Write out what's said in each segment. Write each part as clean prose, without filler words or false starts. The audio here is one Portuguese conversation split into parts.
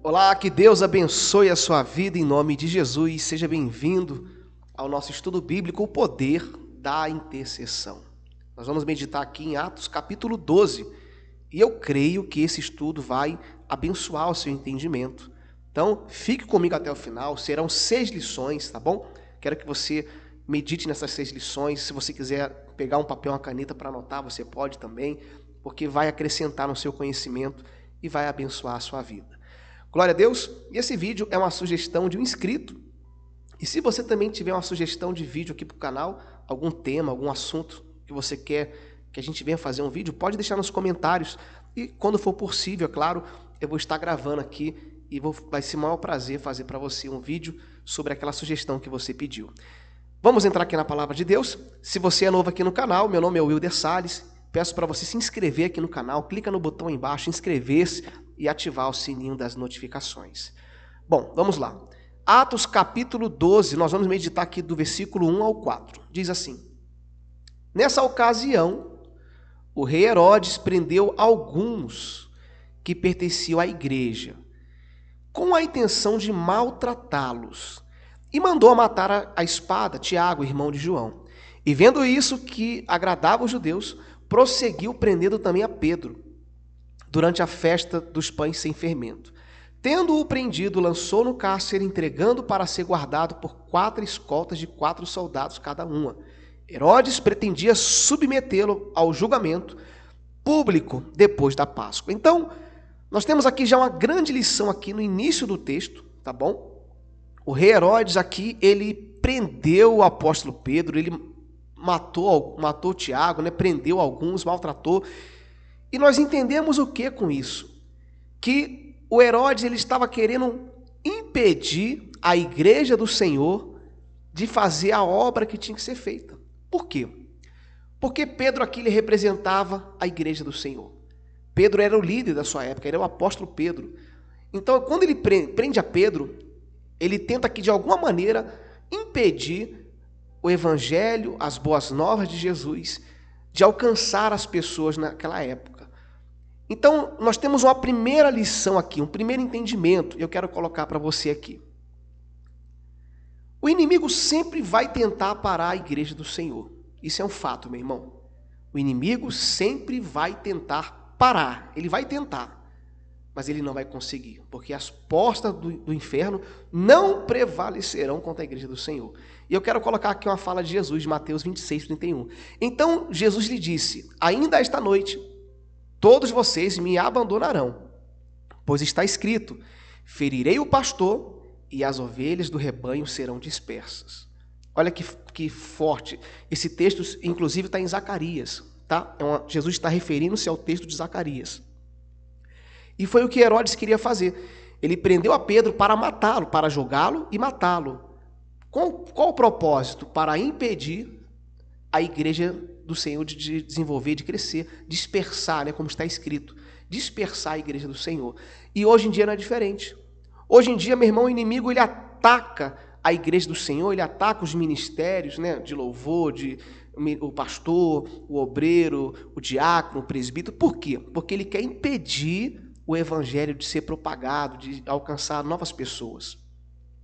Olá, que Deus abençoe a sua vida em nome de Jesus. Seja bem-vindo ao nosso estudo bíblico, o poder da intercessão. Nós vamos meditar aqui em Atos capítulo 12 e eu creio que esse estudo vai abençoar o seu entendimento. Então, fique comigo até o final, serão 6 lições, tá bom? Quero que você medite nessas 6 lições. Se você quiser pegar um papel e uma caneta para anotar, você pode também, porque vai acrescentar no seu conhecimento e vai abençoar a sua vida. Glória a Deus. E esse vídeo é uma sugestão de um inscrito. E se você também tiver uma sugestão de vídeo aqui para o canal, algum tema, algum assunto que você quer que a gente venha fazer um vídeo, pode deixar nos comentários. E quando for possível, é claro, eu vou estar gravando aqui e vai ser o maior prazer fazer para você um vídeo sobre aquela sugestão que você pediu. Vamos entrar aqui na Palavra de Deus. Se você é novo aqui no canal, meu nome é Wilder Salles. Peço para você se inscrever aqui no canal, clica no botão aí embaixo, inscrever-se e ativar o sininho das notificações. Bom, vamos lá. Atos capítulo 12, nós vamos meditar aqui do versículo 1 ao 4. Diz assim: Nessa ocasião, o rei Herodes prendeu alguns que pertenciam à igreja, com a intenção de maltratá-los, e mandou matar a espada Tiago, irmão de João. E vendo isso que agradava os judeus, prosseguiu prendendo também a Pedro, durante a festa dos pães sem fermento. Tendo-o prendido, lançou no cárcere, entregando para ser guardado por 4 escoltas de 4 soldados cada uma. Herodes pretendia submetê-lo ao julgamento público depois da Páscoa. Então, nós temos aqui já uma grande lição aqui no início do texto, tá bom? O rei Herodes aqui, ele prendeu o apóstolo Pedro, ele matou Tiago, né? Prendeu alguns, maltratou. E nós entendemos o que com isso? Que o Herodes ele estava querendo impedir a igreja do Senhor de fazer a obra que tinha que ser feita. Por quê? Porque Pedro aqui ele representava a igreja do Senhor. Pedro era o líder da sua época, ele era o apóstolo Pedro. Então, quando ele prende a Pedro, ele tenta aqui de alguma maneira impedir o evangelho, as boas novas de Jesus, de alcançar as pessoas naquela época. Então, nós temos uma primeira lição aqui, um primeiro entendimento, e eu quero colocar para você aqui. O inimigo sempre vai tentar parar a igreja do Senhor. Isso é um fato, meu irmão. O inimigo sempre vai tentar parar. Ele vai tentar, mas ele não vai conseguir, porque as portas do inferno não prevalecerão contra a igreja do Senhor. E eu quero colocar aqui uma fala de Jesus, de Mateus 26, 31. Então, Jesus lhe disse: ainda esta noite, todos vocês me abandonarão, pois está escrito: ferirei o pastor e as ovelhas do rebanho serão dispersas. Olha que forte. Esse texto, inclusive, está em Zacarias. Tá? Jesus está referindo-se ao texto de Zacarias. E foi o que Herodes queria fazer. Ele prendeu a Pedro para matá-lo, para jogá-lo e matá-lo. Qual o propósito? Para impedir a igreja do Senhor de desenvolver, de crescer, dispersar, né, como está escrito, dispersar a igreja do Senhor. E hoje em dia não é diferente. Hoje em dia, meu irmão, o inimigo ele ataca a igreja do Senhor, ele ataca os ministérios, né, de louvor, o pastor, o obreiro, o diácono, o presbítero. Por quê? Porque ele quer impedir o evangelho de ser propagado, de alcançar novas pessoas.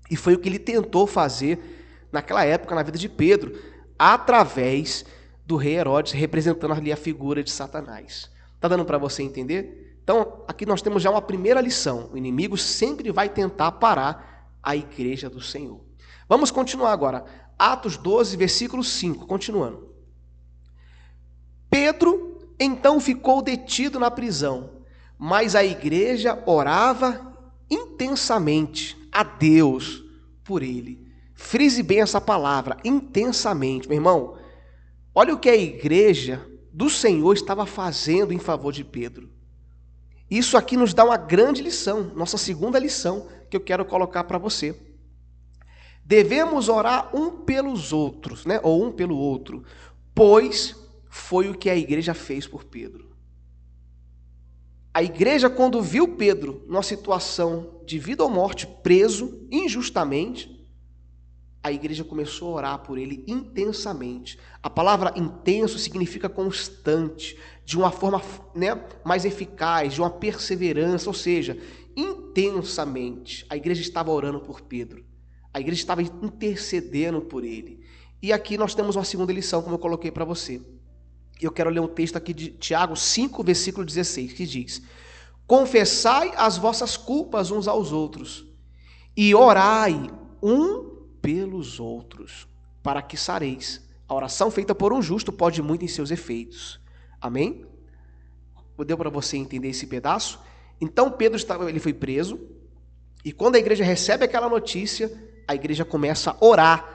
E foi o que ele tentou fazer naquela época na vida de Pedro, através do rei Herodes, representando ali a figura de Satanás. Está dando para você entender? Então, aqui nós temos já uma primeira lição. O inimigo sempre vai tentar parar a igreja do Senhor. Vamos continuar agora. Atos 12, versículo 5, continuando. Pedro, então, ficou detido na prisão, mas a igreja orava intensamente a Deus por ele. Frise bem essa palavra, intensamente. Meu irmão, olha o que a igreja do Senhor estava fazendo em favor de Pedro. Isso aqui nos dá uma grande lição, nossa segunda lição, que eu quero colocar para você. Devemos orar um pelos outros, né? Ou um pelo outro, pois foi o que a igreja fez por Pedro. A igreja, quando viu Pedro numa situação de vida ou morte, preso injustamente, a igreja começou a orar por ele intensamente. A palavra intenso significa constante, de uma forma, né, mais eficaz, de uma perseverança, ou seja, intensamente. A igreja estava orando por Pedro. A igreja estava intercedendo por ele. E aqui nós temos uma segunda lição, como eu coloquei para você. Eu quero ler um texto aqui de Tiago 5, versículo 16, que diz: confessai as vossas culpas uns aos outros e orai um pelos outros, para que sareis. A oração feita por um justo pode muito em seus efeitos. Amém? Deu para você entender esse pedaço? Então Pedro ele foi preso, e quando a igreja recebe aquela notícia, a igreja começa a orar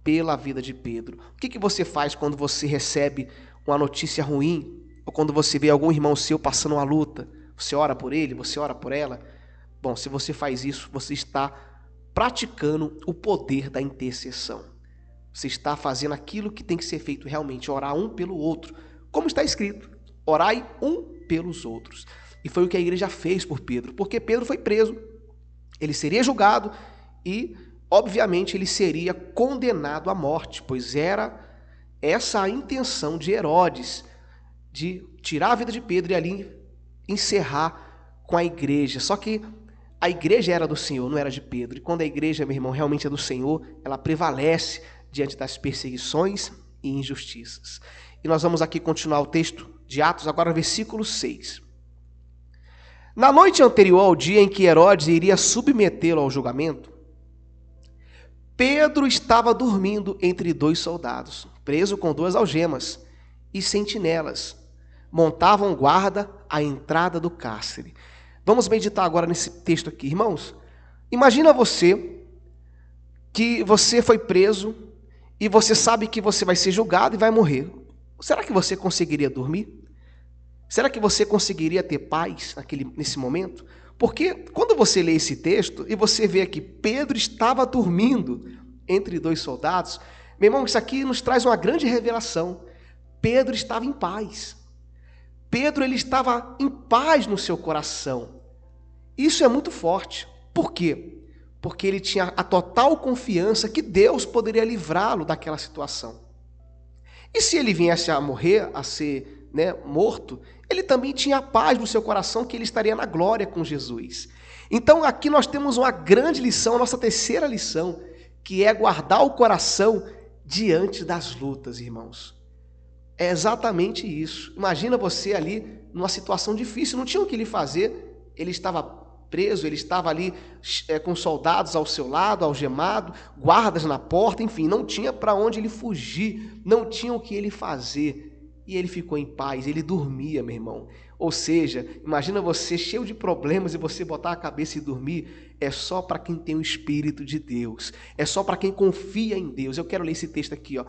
pela vida de Pedro. O que você faz quando você recebe uma notícia ruim, ou quando você vê algum irmão seu passando uma luta? Você ora por ele, você ora por ela? Bom, se você faz isso, você está praticando o poder da intercessão. Você está fazendo aquilo que tem que ser feito realmente, orar um pelo outro. Como está escrito, orai um pelos outros. E foi o que a igreja fez por Pedro, porque Pedro foi preso, ele seria julgado e, obviamente, ele seria condenado à morte, pois era essa a intenção de Herodes, de tirar a vida de Pedro e ali encerrar com a igreja. Só que a igreja era do Senhor, não era de Pedro. E quando a igreja, meu irmão, realmente é do Senhor, ela prevalece diante das perseguições e injustiças. E nós vamos aqui continuar o texto de Atos, agora versículo 6. Na noite anterior ao dia em que Herodes iria submetê-lo ao julgamento, Pedro estava dormindo entre dois soldados, preso com 2 algemas, e sentinelas montavam guarda à entrada do cárcere. Vamos meditar agora nesse texto aqui, irmãos. Imagina você que você foi preso e você sabe que você vai ser julgado e vai morrer. Será que você conseguiria dormir? Será que você conseguiria ter paz nesse momento? Porque quando você lê esse texto e você vê que Pedro estava dormindo entre 2 soldados, meu irmão, isso aqui nos traz uma grande revelação. Pedro estava em paz. Pedro, ele estava em paz no seu coração. Isso é muito forte. Por quê? Porque ele tinha a total confiança que Deus poderia livrá-lo daquela situação. E se ele viesse a morrer, a ser morto, ele também tinha a paz no seu coração que ele estaria na glória com Jesus. Então aqui nós temos uma grande lição, a nossa terceira lição, que é guardar o coração diante das lutas, irmãos. É exatamente isso. Imagina você ali numa situação difícil, não tinha o que ele fazer, ele estava preso, ele estava ali com soldados ao seu lado, algemado, guardas na porta, enfim, não tinha para onde ele fugir, não tinha o que ele fazer. E ele ficou em paz, ele dormia, meu irmão. Ou seja, imagina você cheio de problemas e você botar a cabeça e dormir. É só para quem tem o Espírito de Deus. É só para quem confia em Deus. Eu quero ler esse texto aqui, ó.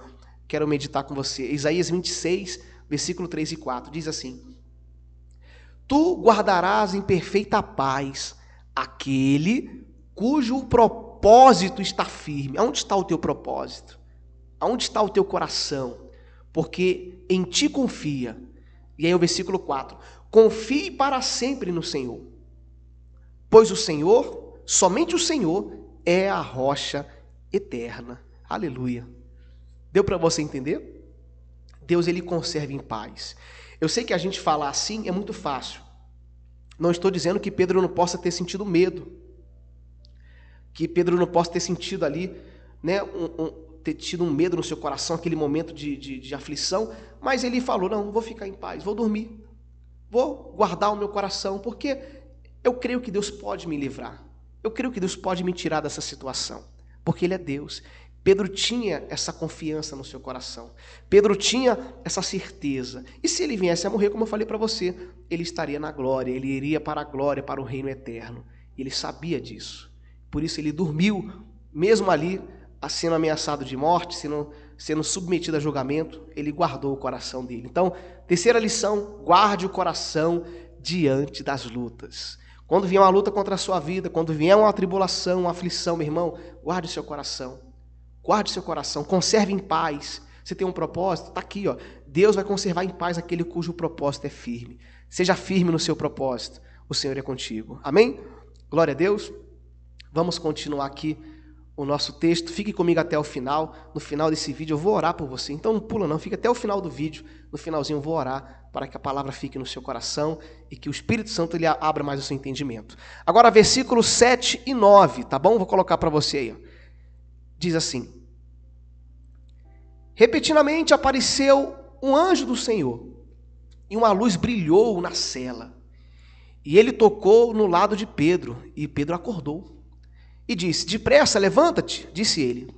Quero meditar com você. Isaías 26, versículo 3 e 4. Diz assim: tu guardarás em perfeita paz aquele cujo propósito está firme. Aonde está o teu propósito? Aonde está o teu coração? Porque em ti confia. E aí o versículo 4. Confie para sempre no Senhor, pois o Senhor, somente o Senhor, é a rocha eterna. Aleluia. Deu para você entender? Deus, ele conserva em paz. Eu sei que a gente falar assim é muito fácil. Não estou dizendo que Pedro não possa ter sentido medo, que Pedro não possa ter sentido ali, ter tido um medo no seu coração, aquele momento de aflição, mas ele falou, não, vou ficar em paz, vou dormir, vou guardar o meu coração, porque eu creio que Deus pode me livrar, eu creio que Deus pode me tirar dessa situação, porque Ele é Deus. Pedro tinha essa confiança no seu coração, Pedro tinha essa certeza, e se ele viesse a morrer, como eu falei para você, ele estaria na glória, ele iria para a glória, para o reino eterno, ele sabia disso, por isso ele dormiu, mesmo ali, sendo ameaçado de morte, sendo submetido a julgamento, ele guardou o coração dele. Então, terceira lição, guarde o coração diante das lutas. Quando vier uma luta contra a sua vida, quando vier uma tribulação, uma aflição, meu irmão, guarde o seu coração. Guarde o seu coração, conserve em paz. Você tem um propósito? Está aqui, ó. Deus vai conservar em paz aquele cujo propósito é firme. Seja firme no seu propósito. O Senhor é contigo. Amém? Glória a Deus. Vamos continuar aqui o nosso texto. Fique comigo até o final. No final desse vídeo eu vou orar por você. Então não pula não, fica até o final do vídeo. No finalzinho eu vou orar para que a palavra fique no seu coração e que o Espírito Santo ele abra mais o seu entendimento. Agora versículos 7 e 9, tá bom? Vou colocar para você aí. Diz assim: repentinamente apareceu um anjo do Senhor e uma luz brilhou na cela. E ele tocou no lado de Pedro e Pedro acordou. E disse: depressa, levanta-te, disse ele.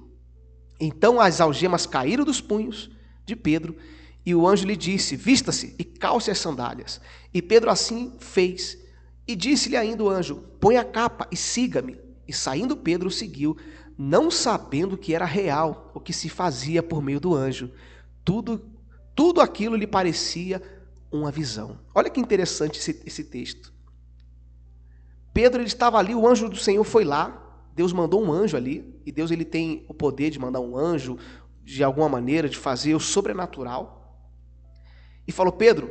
Então as algemas caíram dos punhos de Pedro, e o anjo lhe disse: vista-se e calce as sandálias. E Pedro assim fez. E disse-lhe ainda o anjo: põe a capa e siga-me. E saindo Pedro o seguiu, não sabendo que era real o que se fazia por meio do anjo. Tudo aquilo lhe parecia uma visão. Olha que interessante esse texto. Pedro ele estava ali, o anjo do Senhor foi lá. Deus mandou um anjo ali, e Deus ele tem o poder de mandar um anjo, de alguma maneira, de fazer o sobrenatural. E falou: Pedro,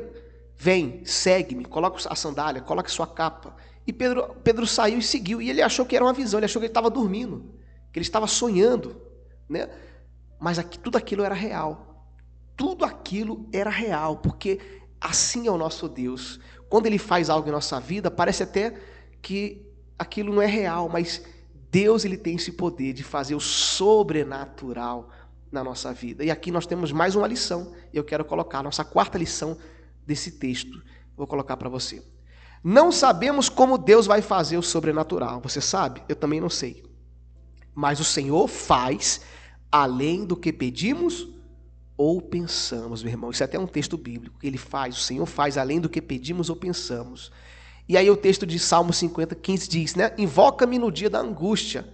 vem, segue-me, coloca a sandália, coloca a sua capa. E Pedro saiu e seguiu, e ele achou que era uma visão, ele achou que ele estava dormindo, que ele estava sonhando, né? Mas tudo aquilo era real. Tudo aquilo era real, porque assim é o nosso Deus. Quando ele faz algo em nossa vida, parece até que aquilo não é real, mas Deus ele tem esse poder de fazer o sobrenatural na nossa vida. E aqui nós temos mais uma lição. Eu quero colocar a nossa quarta lição desse texto. Vou colocar para você. Não sabemos como Deus vai fazer o sobrenatural. Você sabe? Eu também não sei. Mas o Senhor faz além do que pedimos ou pensamos, meu irmão. Isso é até um texto bíblico. Ele faz, o Senhor faz além do que pedimos ou pensamos. E aí o texto de Salmo 50, 15 diz, né? Invoca-me no dia da angústia,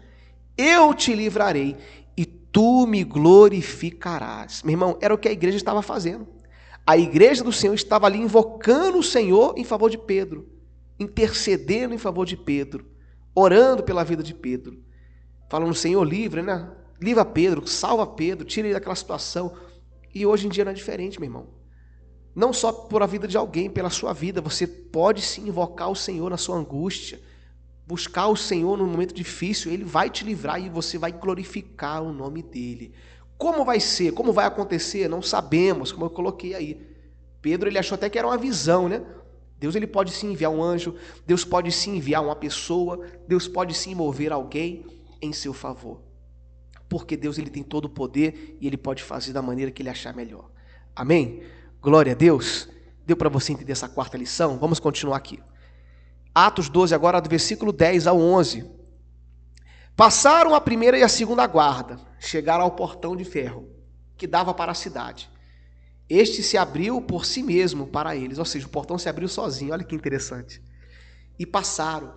eu te livrarei e tu me glorificarás. Meu irmão, era o que a igreja estava fazendo. A igreja do Senhor estava ali invocando o Senhor em favor de Pedro, intercedendo em favor de Pedro, orando pela vida de Pedro, falando: Senhor, livra, né? Livra Pedro, salva Pedro, tira ele daquela situação. E hoje em dia não é diferente, meu irmão. Não só por a vida de alguém, pela sua vida, você pode sim invocar o Senhor na sua angústia, buscar o Senhor num momento difícil, Ele vai te livrar e você vai glorificar o nome dEle. Como vai ser? Como vai acontecer? Não sabemos, como eu coloquei aí. Pedro, ele achou até que era uma visão, né? Deus ele pode sim enviar um anjo, Deus pode sim enviar uma pessoa, Deus pode sim mover alguém em seu favor. Porque Deus ele tem todo o poder e Ele pode fazer da maneira que Ele achar melhor. Amém? Glória a Deus. Deu para você entender essa quarta lição? Vamos continuar aqui. Atos 12, agora do versículo 10 ao 11. Passaram a primeira e a segunda guarda, chegaram ao portão de ferro, que dava para a cidade. Este se abriu por si mesmo para eles, ou seja, o portão se abriu sozinho, olha que interessante. E passaram.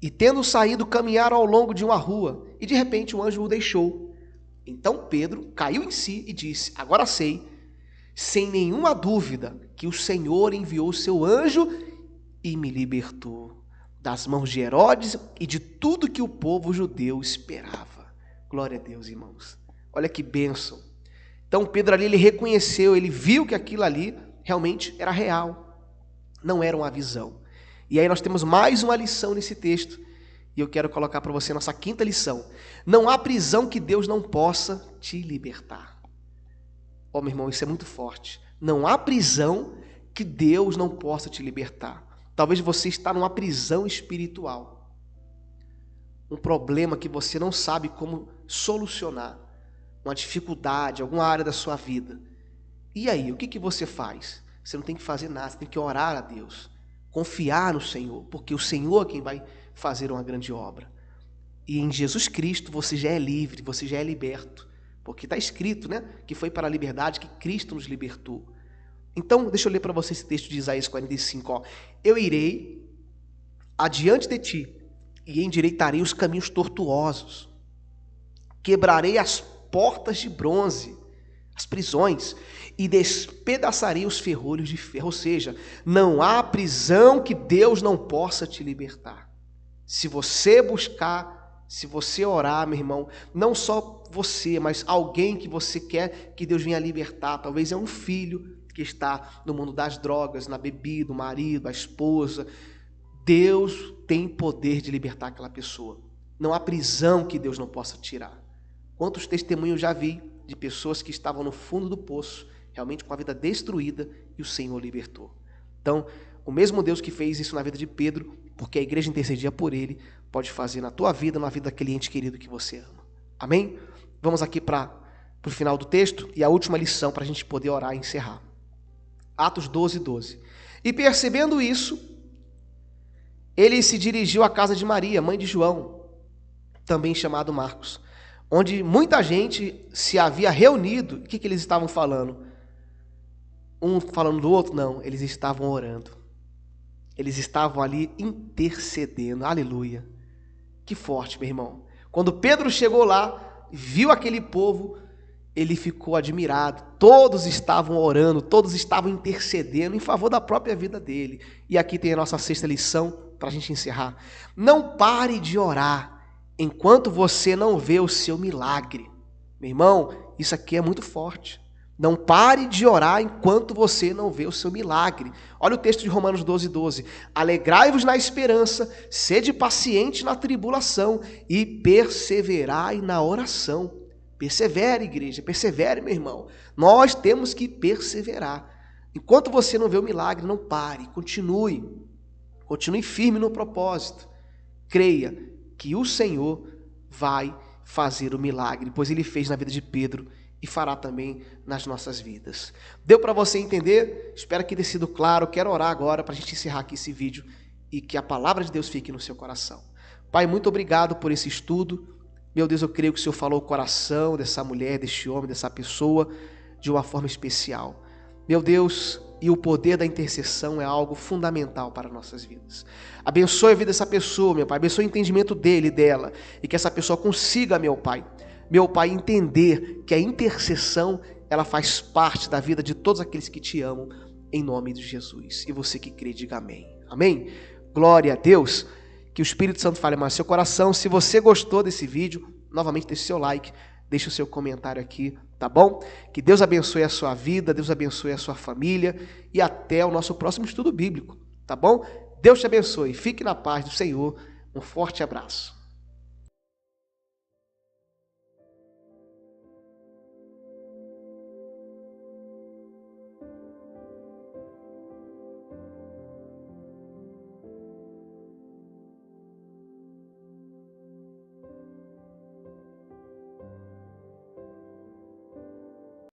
E tendo saído, caminharam ao longo de uma rua, e de repente o anjo o deixou. Então Pedro caiu em si e disse: agora sei, sem nenhuma dúvida, que o Senhor enviou o seu anjo e me libertou das mãos de Herodes e de tudo que o povo judeu esperava. Glória a Deus, irmãos. Olha que bênção. Então Pedro ali, ele reconheceu, ele viu que aquilo ali realmente era real, não era uma visão. E aí nós temos mais uma lição nesse texto, e eu quero colocar para você a nossa quinta lição. Não há prisão que Deus não possa te libertar. Ó, meu irmão, isso é muito forte. Não há prisão que Deus não possa te libertar. Talvez você está numa prisão espiritual. Um problema que você não sabe como solucionar. Uma dificuldade, alguma área da sua vida. E aí, o que você faz? Você não tem que fazer nada, você tem que orar a Deus. Confiar no Senhor, porque o Senhor é quem vai fazer uma grande obra. E em Jesus Cristo você já é livre, você já é liberto. Porque está escrito, né, que foi para a liberdade que Cristo nos libertou. Então, deixa eu ler para você esse texto de Isaías 45. Ó. Eu irei adiante de ti e endireitarei os caminhos tortuosos. Quebrarei as portas de bronze, as prisões, e despedaçarei os ferrolhos de ferro. Ou seja, não há prisão que Deus não possa te libertar. Se você buscar, se você orar, meu irmão, não só você, mas alguém que você quer que Deus venha libertar, talvez é um filho que está no mundo das drogas, na bebida, o marido, a esposa, Deus tem poder de libertar aquela pessoa. Não há prisão que Deus não possa tirar. Quantos testemunhos já vi de pessoas que estavam no fundo do poço, realmente com a vida destruída, e o Senhor libertou. Então, o mesmo Deus que fez isso na vida de Pedro, porque a igreja intercedia por ele, pode fazer na tua vida, na vida daquele ente querido que você ama. Amém? Vamos aqui para o final do texto e a última lição para a gente poder orar e encerrar. Atos 12, 12. E percebendo isso, ele se dirigiu à casa de Maria, mãe de João, também chamado Marcos, onde muita gente se havia reunido. O que eles estavam falando? Um falando do outro? Não, eles estavam orando. Eles estavam ali intercedendo. Aleluia. Que forte, meu irmão. Quando Pedro chegou lá, viu aquele povo, ele ficou admirado. Todos estavam orando, todos estavam intercedendo em favor da própria vida dele. E aqui tem a nossa sexta lição para a gente encerrar. Não pare de orar enquanto você não vê o seu milagre. Meu irmão, isso aqui é muito forte. Não pare de orar enquanto você não vê o seu milagre. Olha o texto de Romanos 12, 12. Alegrai-vos na esperança, sede paciente na tribulação e perseverai na oração. Persevere, igreja, persevere, meu irmão. Nós temos que perseverar. Enquanto você não vê o milagre, não pare, continue. Continue firme no propósito. Creia que o Senhor vai fazer o milagre, pois Ele fez na vida de Pedro e fará também nas nossas vidas. Deu para você entender? Espero que tenha sido claro. Quero orar agora para a gente encerrar aqui esse vídeo e que a palavra de Deus fique no seu coração. Pai, muito obrigado por esse estudo. Meu Deus, eu creio que o Senhor falou o coração dessa mulher, deste homem, dessa pessoa de uma forma especial. Meu Deus, e o poder da intercessão é algo fundamental para nossas vidas. Abençoe a vida dessa pessoa, meu Pai. Abençoe o entendimento dele e dela. E que essa pessoa consiga, meu Pai, entender que a intercessão, ela faz parte da vida de todos aqueles que te amam, em nome de Jesus. E você que crê, diga amém. Amém? Glória a Deus. Que o Espírito Santo fale mais no seu coração. Se você gostou desse vídeo, novamente deixe o seu like, deixe o seu comentário aqui, tá bom? Que Deus abençoe a sua vida, Deus abençoe a sua família e até o nosso próximo estudo bíblico, tá bom? Deus te abençoe. Fique na paz do Senhor. Um forte abraço.